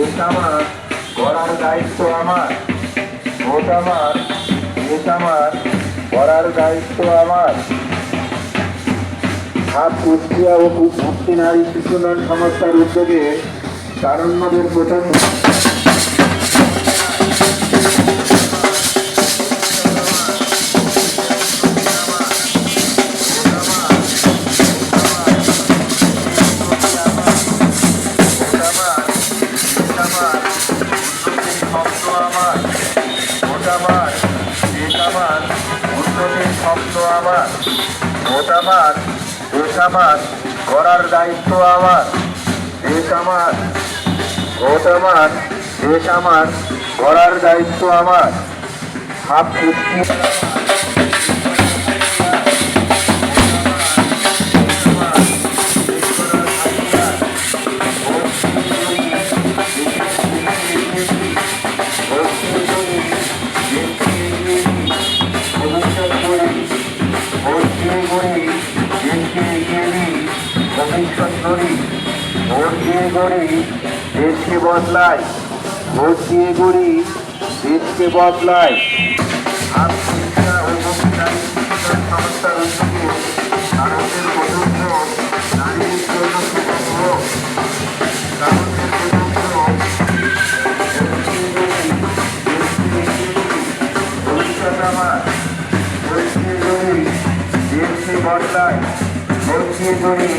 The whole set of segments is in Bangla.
দেশ আমার, গড়ার দায়িত্ব আমার। ভোট আমার, দেশ আমার, গড়ার দায়িত্ব আমার। হাত কুষ্টিয়া ও ভক্তি নারী শিশু উন্নয়ন সংস্থার উদ্যোগে তারুণ্যদের প্রথম ভোট আমার, দেশ আমার, গড়ার দায়িত্ব আমার। দেশ আমার, ভোট আমার, দেশ আমার, গড়ার দায়িত্ব আমার। হাত কুষ্টিয়া ভোট দিয়ে গড়ি দেশকে বদলায়। ভোট দিয়ে গড়ি দেশকে বদলায়। সংস্থার উদ্যোগে ভারতের প্রযোজ্য নারীর জন্য ভবিষ্যৎ আমার। ভোট দিয়ে গড়ি দেশকে বদলায়। ভোট দিয়ে গড়ি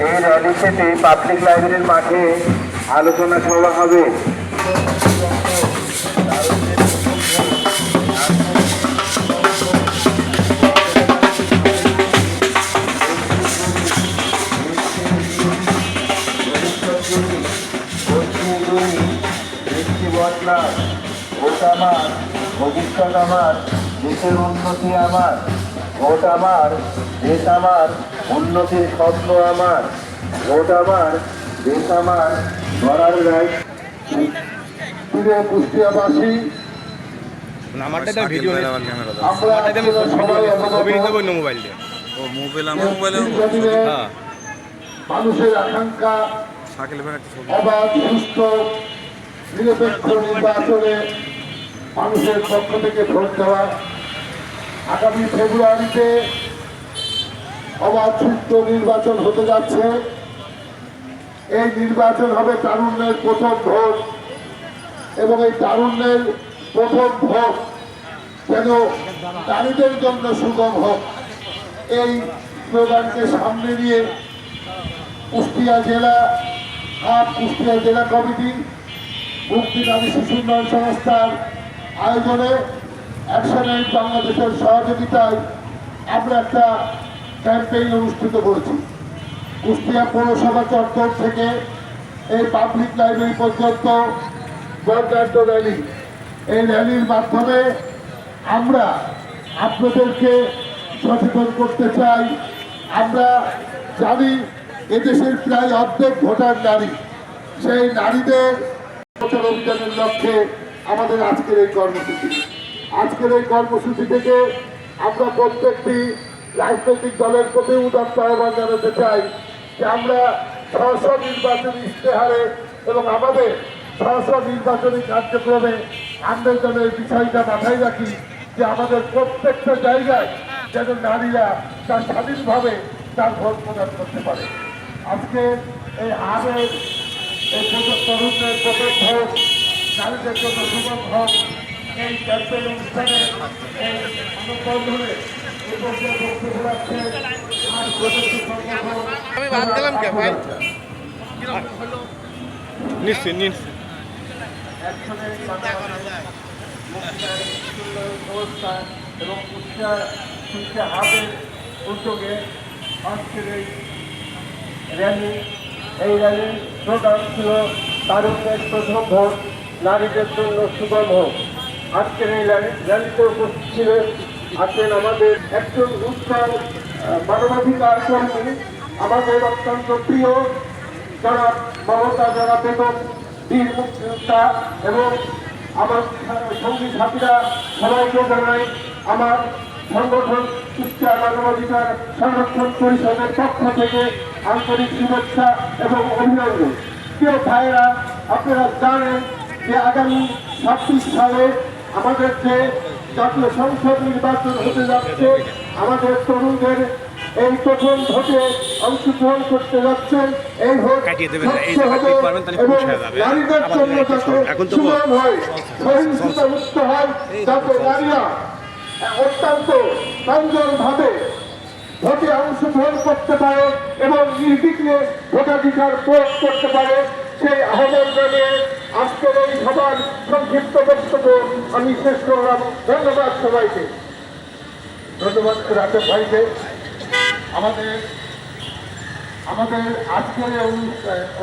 এই র্যালি থেকে পাবলিক লাইব্রেরির মাঠে আলোচনা সভা হবে। ভোট আমার, ভবিষ্যৎ আমার, দেশের উন্নতি আমার। ভোট আমার, দেশ আমার, উন্নতির স্বপ্ন আমার। ভোট আমার, দেশ আমার, গড়ার দায়িত্ব। কুষ্টিয়াবাসী মানুষের আকাঙ্ক্ষা অবাধ, সুস্থ, নিরপেক্ষ নির্বাচনে মানুষের পক্ষ থেকে ভোট দেওয়া। আগামী ফেব্রুয়ারিতে অবাধ সুস্থ নির্বাচন হতে যাচ্ছে। এই নির্বাচন হবে তারুণ্যের প্রথম ভোট এবং এই তারুণ্যের প্রথম ভোট যেন নারীদের জন্য সুগম হোক, এই স্লোগানকে সামনে নিয়ে কুষ্টিয়া জেলা কুষ্টিয়া জেলা কমিটি মুক্তি নারী শিশু উন্নয়ন সংস্থার আয়োজনে অ্যাকশন এইড বাংলাদেশের সহযোগিতায় আমরা একটা ক্যাম্পেইন অনুষ্ঠিত করেছি। কুষ্টিয়া পৌরসভা চত্বর থেকে এই পাবলিক লাইব্রেরি পর্যন্ত বর্ণাঢ্য র্যালি। এই র্যালির মাধ্যমে আমরা আপনাদেরকে সচেতন করতে চাই। আমরা জানি এদেশের প্রায় অর্ধেক ভোটার নারী। সেই নারীদের অভিযানের লক্ষ্যে আমাদের আজকের এই কর্মসূচি। আজকের এই কর্মসূচি থেকে আমরা প্রত্যেকটি রাজনৈতিক দলের প্রতি উদাত্ত আহ্বান জানাতে চাই যে আমরা স্ব নির্বাচনী ইশতেহারে এবং আমাদের স্ব নির্বাচনী কার্যক্রমে আমরা যেন এই বিষয়টা মাথায় রাখি যে আমাদের প্রত্যেকটা জায়গায় যেন নারীরা তার স্বাধীনভাবে তার ভোট প্রদান করতে পারে। আজকে এই হারের এই তরুণদের প্রথম ভোট নারীদের জন্য সুগম হোক, এই ক্যাম্পেইন অনুষ্ঠানে এই মানববন্ধনে আমি বাদ দিলাম কে ভাই নিশ্চয় নিশ্চয় এবং কুষ্টিয়া হাবের উদ্যোগে আজকের এই র্যালি। এই র্যালির স্লোগান ছিল তারুণ্যের প্রথম ভোট, নারীদের জন্য সুগম হোক। আজকের এই র্যালিতে উপস্থিত আছেন আমাদের একজন উত্তর মানবাধিকার কর্মী, আমাদের অত্যন্ত প্রিয় যারা মমতা, যারা বেগম বীর মুক্তিযোদ্ধা এবং আমার সঙ্গী সাথীরা সবাইকে জানাই আমার সংগঠন কুষ্টিয়া মানবাধিকার সংরক্ষণ পরিষদের পক্ষ থেকে আন্তরিক শুভেচ্ছা এবং অভিনন্দন। প্রিয় ভাইয়েরা, আপনারা জানেন যে আগামী 26 সালে আমাদের যে জাতীয় সংসদ নির্বাচন হতে যাচ্ছে, আমাদের তরুণদের এই প্রথম ভোটে অংশগ্রহণ করতে যাচ্ছেন। এই ভোট স্বচ্ছ হবে এবং নারীদের জন্য যাতে সুগম হয়, সহিংসতা মুক্ত হয়, যাতে নারীরা অত্যন্ত প্রাঞ্জলভাবে ভোটে অংশগ্রহণ করতে পারে এবং নির্বিঘ্নে ভোটাধিকার প্রয়োগ করতে পারে, সেই আহ্বান জানিয়ে আজকের এই সভার সংক্ষিপ্ত বক্তব্য আমি শেষ করলাম। ধন্যবাদ সবাইকে। ধন্যবাদ রাজেশ ভাইকে। আমাদের আজকের এই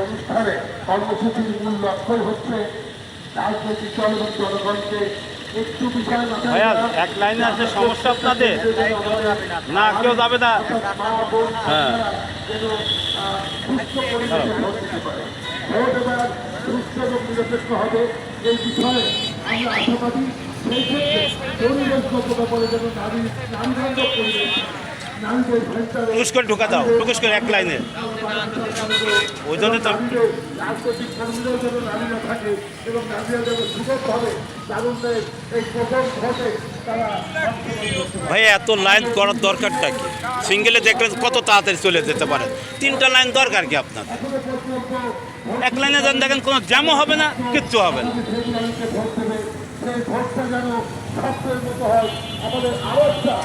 অনুষ্ঠানে কর্মসূচির মূল লক্ষ্যই হচ্ছে রাজনৈতিক দল এবং জনগণকে একটু বিষয় ভাইয়া এক লাইনে আছে সমস্যা আপনাদের না কেউ যাবে না। হ্যাঁ সুস্থ পরিবেশে ভোট দিতে পারে, ভোট এবার সুস্থ এবং নিরপেক্ষ হবে এই বিষয়ে আমরা আশাবাদী। সেই ক্ষেত্রে পরিবেশগত ব্যাপারে যেন নারীবান্ধব পরিবেশ, নারীদের টুকুস করে ঢোকা দাও, টুকুস করে এক লাইনে। ওই জন্য তো রাজনৈতিক কর্মীরাও যেন নারীরা থাকে এবং নারীরা যেন সুগমভাবে তাদের এই প্রথম ভোটে তারা ভাই এত লাইন করার দরকারটা কি? সিঙ্গেলে দেখলে কত তাড়াতাড়ি চলে যেতে পারে, 3টা লাইন দরকার কি আপনার? এক লাইনে যেন দেখেন কোনো জ্যামও হবে না, কিচ্ছু হবে না। সেই ভোটটা যেন স্বপ্নের মতো হয়, আমাদের আওয়াজটা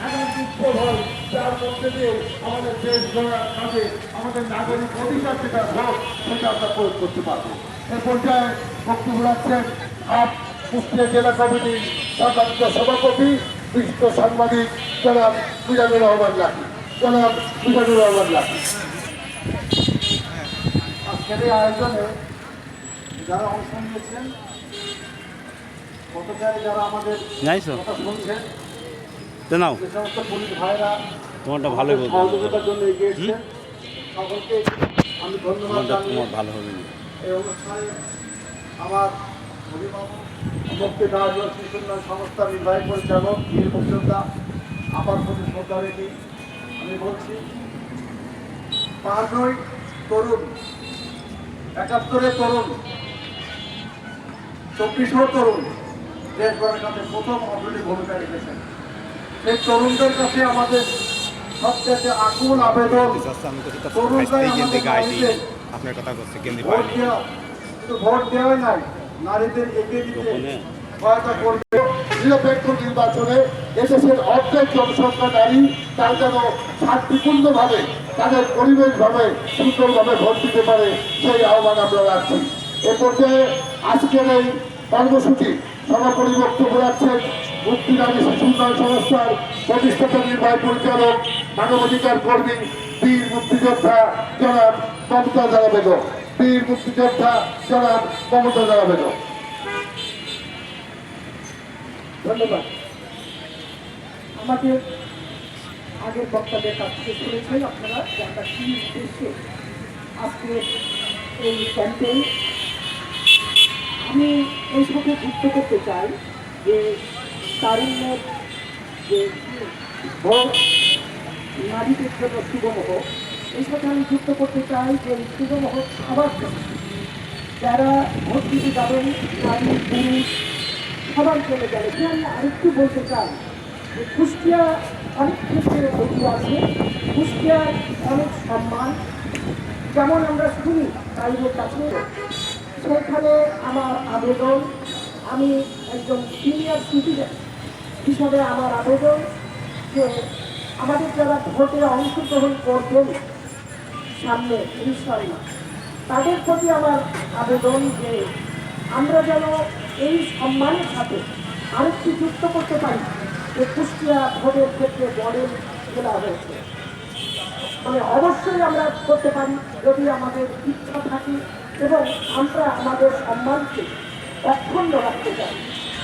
এমন উৎসব হয় যার মধ্যে দিয়ে আমাদের দেশ গড়ার কাজে আমাদের নাগরিক অধিকার যেটা ভোট সেটা আমরা প্রয়োগ করতে পারবো। এ পর্যায়ে বক্তব্য রাখছেন কুষ্টিয়া জেলা কমিটির সম্মানিত সভাপতি বিশিষ্ট সাংবাদিক জনাব মিজানুর রহমান লাকি। আজকের এই আয়োজনে যারা অংশ নিয়েছেন, গতকাল যারা আমাদের কথা শুনছেন, নাও যে সমস্ত পুলিশ ভাইরা তোমারটা ভালোই বলবো, সহযোগিতার জন্য এগিয়ে এসেছেন, সকলকে আমি ধন্যবাদ জানাই। তোমার ভালো হবে না। এই অনুষ্ঠানে আমার অভিভাবক মুক্তি দাঁড়িয়ে শিশুন্নয়ন সংস্থার নির্বাহী পরিচালক বীর মুক্তিযোদ্ধা আমার প্রতি শ্রদ্ধা রেখে আমি বলছি, ৫ই তরুণ, ৭১ তরুণ, ২৪ তরুণ দেশ গড়ার কাছে প্রথম অগ্রণী ভূমিকা রেখেছেন। সেই তরুণদের কাছে আমাদের সবচেয়ে আকুল আবেদন, তরুণরাই আমাদের নারীদের আপনার কথা করছে ভোট দেওয়া, শুধু ভোট দেওয়াই নাই, নারীদের এগিয়ে দিতে সহায়তা করবে। নিরপেক্ষ নির্বাচনে এদেশের অর্ধেক জনসংখ্যা নারী, তারা যেন শান্তিপূর্ণভাবে তাদের পরিবেশভাবে সুন্দরভাবে ভোট দিতে পারে, সেই আহ্বান আমরা রাখছি। এ পর্যায়ে আজকের এই কর্মসূচি সভাপতি বক্তব্য রাখছেন মুক্তি নারী শিশু উন্নয়ন সংস্থার প্রতিষ্ঠাতা নির্বাহী পরিচালক মানবাধিকার কর্মী বীর মুক্তিযোদ্ধা জনাব মমতা জারা বেগম। বীর মুক্তিযোদ্ধা জনাব মমতা জারা বেগম। ধন্যবাদ। আমাদের আগের বক্তাদের কাছ থেকে শুনেছেন আপনারা যে আমরা কি উদ্দেশ্যে আজকে এই ক্যাম্পেইন। আমি এই সাথে যুক্ত করতে চাই যে তারুণ্যের যে ভোট নারীদের জন্য সুগম হোক, এই সাথে আমি যুক্ত করতে চাই যে সুগম হোক সবার জন্য, যারা ভোট দিতে যাবেন নারী পুরুষ সবার চলে যাবে। আমি আরেকটু বলতে চাই যে কুষ্টিয়া অনেক ক্ষেত্রে এগিয়ে আছে, কুষ্টিয়ার অনেক সম্মান, যেমন আমরা শুনি নারীদের কাছে। সেখানে আমার আবেদন, আমি একজন সিনিয়র সিটিজেন হিসাবে আমার আবেদন যে আমাদের যারা ভোটে অংশগ্রহণ করবেন সামনে ৩০ তারিখ, তাদের প্রতি আমার আবেদন যে আমরা যেন এই সম্মানের সাথে আরেকটি যুক্ত করতে পারি যে কুষ্টিয়া ভোটের ক্ষেত্রে মডেল জেলা হয়েছে। মানে অবশ্যই আমরা করতে পারি যদি আমাদের ইচ্ছা থাকে এবং আমরা আমাদের সম্মানকে অক্ষুণ্ণ রাখতে চাই।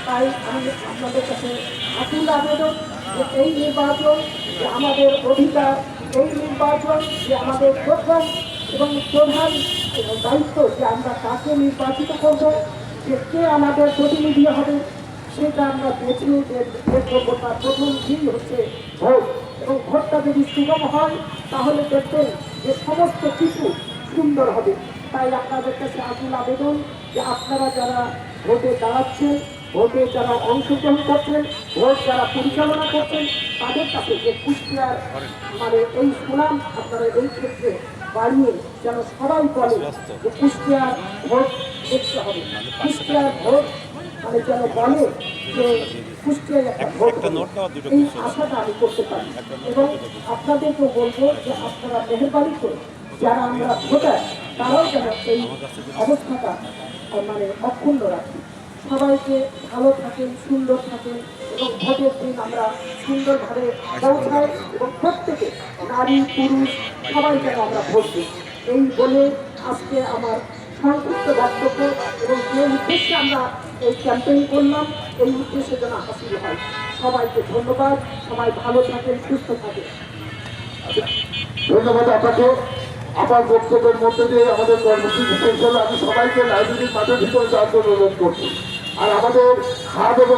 তাই আমি আপনাদের কাছে আকুল আবেদন যে এই নির্বাচন যে আমাদের অধিকার, এই নির্বাচন যে আমাদের প্রথম এবং প্রধান দায়িত্ব যে আমরা কাকে নির্বাচিত করব, যে কে আমাদের প্রতিনিধি হবে, সেটা আমরা বেছে দেখব। তার প্রথম দিন হচ্ছে ভোট। এবং ভোটটা যদি সুগম হয় তাহলে দেখবেন যে সমস্ত কিছু সুন্দর হবে। তাই আপনাদের কাছে আকুল আবেদন যে আপনারা যারা ভোটে দাঁড়াচ্ছেন, ভোটে যারা অংশগ্রহণ করছেন, ভোট যারা পরিচালনা করছেন, তাদের কাছে যে কুষ্টিয়ার মানে এই সুনাম আপনারা এই ক্ষেত্রে বাড়িয়ে যেন সবাই বলে যে কুষ্টিয়ার ভোট দেখতে হবে, কুষ্টিয়ার ভোট মানে যেন বলে যে কুষ্টিয়ার একটা ভোট হবে। এই আশাটা আমি করতে পারি এবং আপনাদেরকেও বলবো যে আপনারা মেহরবানি করে যারা আমরা ভোটার তারাও যেন এই অবস্থাটা মানে অক্ষুণ্ণ রাখি। সবাইকে ভালো থাকেন, সুন্দর থাকেন এবং ভোটের দিন আমরা সুন্দরভাবে পৌঁছাই এবং প্রত্যেকে নারী পুরুষ সবাই যেন আমরা ভোট দিই। এই বলে আজকে আমার সংক্ষিপ্ত বক্তব্য এবং যে উদ্দেশ্যে আমরা এই ক্যাম্পেইন করলাম এই উদ্দেশ্যে যেন হাসিল হয়। সবাইকে ধন্যবাদ, সবাই ভালো থাকেন, সুস্থ থাকেন। ধন্যবাদ আপনাকে। আমার বক্তব্যের মধ্যে দিয়ে আমাদের কর্মসূচি শেষ হলো। আমি সবাইকে লাইব্রেরির মাঠের ভিতরে যাওয়ার জন্য অনুরোধ করছি। আর আমাদের হাত এবং